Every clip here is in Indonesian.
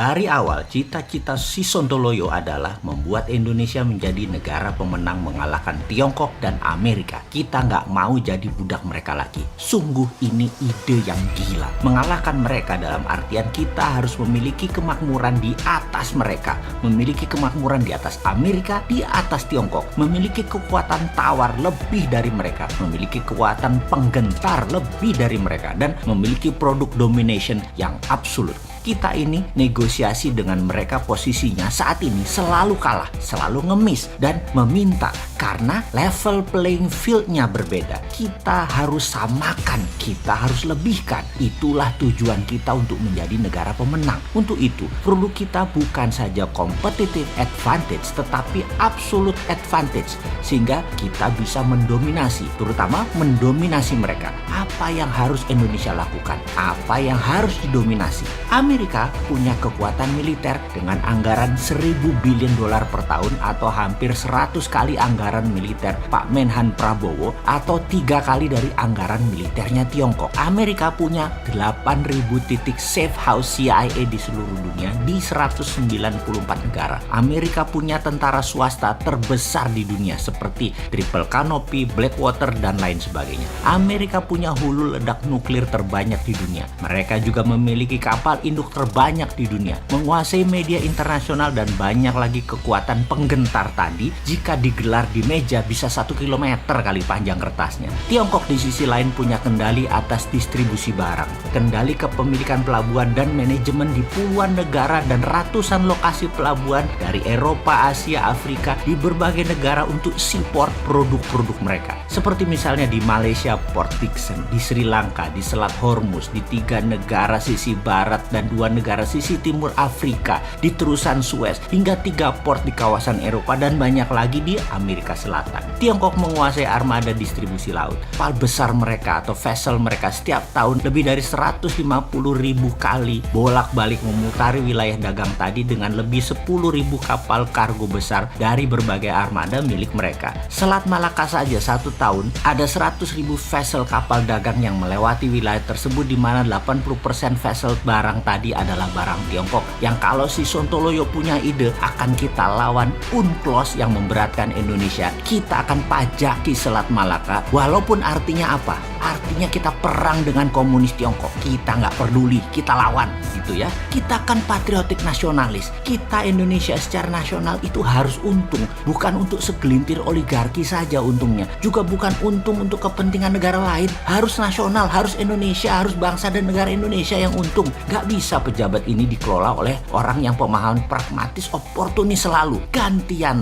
Dari awal, cita-cita si Sontoloyo adalah membuat Indonesia menjadi negara pemenang mengalahkan Tiongkok dan Amerika. Kita nggak mau jadi budak mereka lagi. Sungguh ini ide yang gila. Mengalahkan mereka dalam artian kita harus memiliki kemakmuran di atas mereka. Memiliki kemakmuran di atas Amerika, di atas Tiongkok. Memiliki kekuatan tawar lebih dari mereka. Memiliki kekuatan penggentar lebih dari mereka. Dan memiliki produk domination yang absolut. Kita ini negosiasi dengan mereka posisinya saat ini selalu kalah, selalu ngemis dan meminta karena level playing field-nya berbeda. Kita harus samakan, kita harus lebihkan. Itulah tujuan kita untuk menjadi negara pemenang. Untuk itu, perlu kita bukan saja competitive advantage tetapi absolute advantage sehingga kita bisa mendominasi, terutama mendominasi mereka. Apa yang harus Indonesia lakukan? Apa yang harus didominasi? Amerika punya kekuatan militer dengan anggaran 1.000 billion dolar per tahun atau hampir 100 kali anggaran militer Pak Menhan Prabowo atau 3 kali dari anggaran militernya Tiongkok. Amerika punya 8.000 titik safe house CIA di seluruh dunia di 194 negara. Amerika punya tentara swasta terbesar di dunia seperti Triple Canopy, Blackwater, dan lain sebagainya. Amerika punya hulu ledak nuklir terbanyak di dunia. Mereka juga memiliki kapal induk terbanyak di dunia, menguasai media internasional dan banyak lagi kekuatan penggentar tadi. Jika digelar di meja bisa 1 kilometer kali panjang kertasnya. Tiongkok di sisi lain punya kendali atas distribusi barang, kendali kepemilikan pelabuhan dan manajemen di puluhan negara dan ratusan lokasi pelabuhan dari Eropa, Asia, Afrika di berbagai negara untuk seaport produk-produk mereka. Seperti misalnya di Malaysia Port Dickson, di Sri Lanka, di Selat Hormuz, di 3 negara sisi barat dan 2 negara sisi timur Afrika, di terusan Suez, hingga 3 port di kawasan Eropa dan banyak lagi di Amerika Selatan. Tiongkok menguasai armada distribusi laut. Kapal besar mereka atau vessel mereka setiap tahun lebih dari 150.000 kali bolak-balik memutari wilayah dagang tadi dengan lebih 10.000 kapal kargo besar dari berbagai armada milik mereka. Selat Malaka saja satu tahun ada 100.000 vessel kapal dagang yang melewati wilayah tersebut, di mana 80% vessel barang tadi adalah barang Tiongkok. Yang kalau si Sontoloyo punya ide akan kita lawan UNCLOS yang memberatkan Indonesia, kita akan pajaki Selat Malaka. Walaupun artinya apa? Artinya kita perang dengan komunis Tiongkok. Kita nggak peduli, kita lawan gitu ya. Kita kan patriotik nasionalis. Kita Indonesia secara nasional itu harus untung, bukan untuk segelintir oligarki saja untungnya. Juga bukan untung untuk kepentingan negara lain. Harus nasional, harus Indonesia, harus bangsa dan negara Indonesia yang untung. Nggak bisa pejabat ini dikelola oleh orang yang pemahaman pragmatis, oportunis selalu. Gantian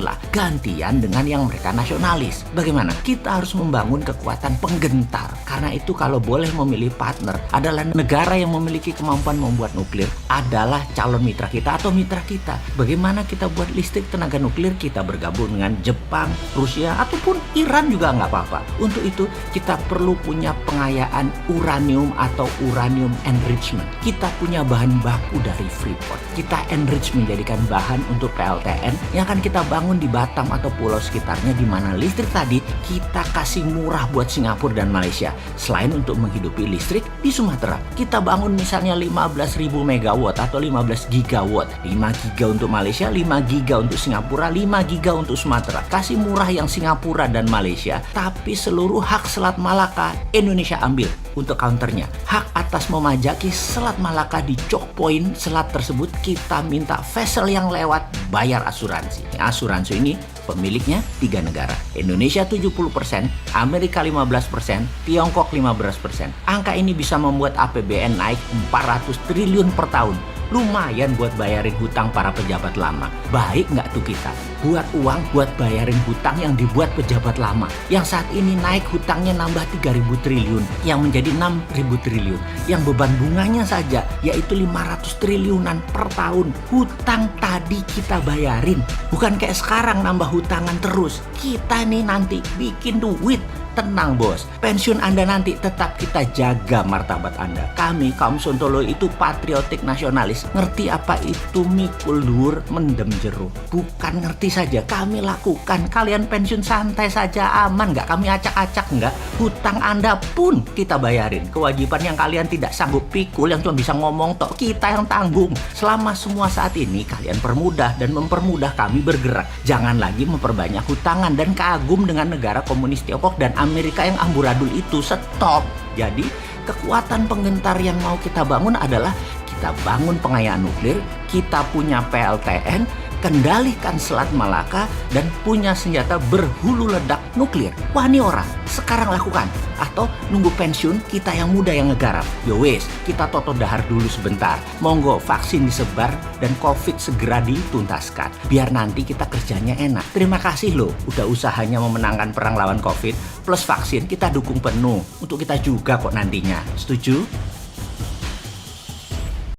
dengan yang mereka nasionalis. Bagaimana? Kita harus membangun kekuatan penggentar. Karena itu kalau boleh memilih partner adalah negara yang memiliki kemampuan membuat nuklir adalah calon mitra kita atau mitra kita. Bagaimana kita buat listrik tenaga nuklir? Kita bergabung dengan Jepang, Rusia, ataupun Iran juga nggak apa-apa. Untuk itu kita perlu punya pengayaan uranium atau uranium enrichment. Kita punya bahan baku dari Freeport. Kita enrich menjadikan bahan untuk PLTN yang akan kita bangun di Batam atau pulau sekitarnya, di mana listrik tadi kita kasih murah buat Singapura dan Malaysia. Selain untuk menghidupi listrik di Sumatera, kita bangun misalnya 15.000 megawatt atau 15 gigawatt. 5 giga untuk Malaysia, 5 giga untuk Singapura, 5 giga untuk Sumatera. Kasih murah yang Singapura dan Malaysia, tapi seluruh hak Selat Malaka Indonesia ambil. Untuk counternya, hak atas memajaki Selat Malaka di choke point selat tersebut kita minta vessel yang lewat bayar asuransi. Asuransi ini pemiliknya 3 negara. Indonesia 70%, Amerika 15%, Tiongkok 15%. Angka ini bisa membuat APBN naik 400 triliun per tahun. Lumayan buat bayarin hutang para pejabat lama. Baik nggak tuh kita? Buat uang buat bayarin hutang yang dibuat pejabat lama. Yang saat ini naik hutangnya nambah 3.000 triliun. Yang menjadi 6.000 triliun. Yang beban bunganya saja yaitu 500 triliunan per tahun. Hutang tadi kita bayarin. Bukan kayak sekarang nambah hutangan terus. Kita nih nanti bikin duit Tenang bos, pensiun Anda nanti tetap kita jaga martabat Anda. Kami kaum Sontoloyo itu patriotik nasionalis. Ngerti apa itu mikul dur mendem jeruk? Bukan ngerti saja, kami lakukan. Kalian pensiun santai saja, aman nggak? Kami acak-acak nggak? Hutang Anda pun kita bayarin. Kewajiban yang kalian tidak sanggup pikul, yang cuma bisa ngomong tok, kita yang tanggung. Selama semua saat ini kalian permudah dan mempermudah kami bergerak. Jangan lagi memperbanyak hutangan dan kagum dengan negara komunis Tiongkok dan Amerika yang amburadul itu. Stop. Jadi kekuatan penggentar yang mau kita bangun adalah kita bangun pengayaan nuklir, kita punya PLTN, kendalikan Selat Malaka, dan punya senjata berhulu ledak nuklir. Wah ini orang, sekarang lakukan. Atau nunggu pensiun, kita yang muda yang ngegarap. Yowes, kita toto dahar dulu sebentar. Monggo vaksin disebar dan COVID segera dituntaskan. Biar nanti kita kerjanya enak. Terima kasih loh, udah usahanya memenangkan perang lawan COVID. Plus vaksin kita dukung penuh. Untuk kita juga kok nantinya. Setuju?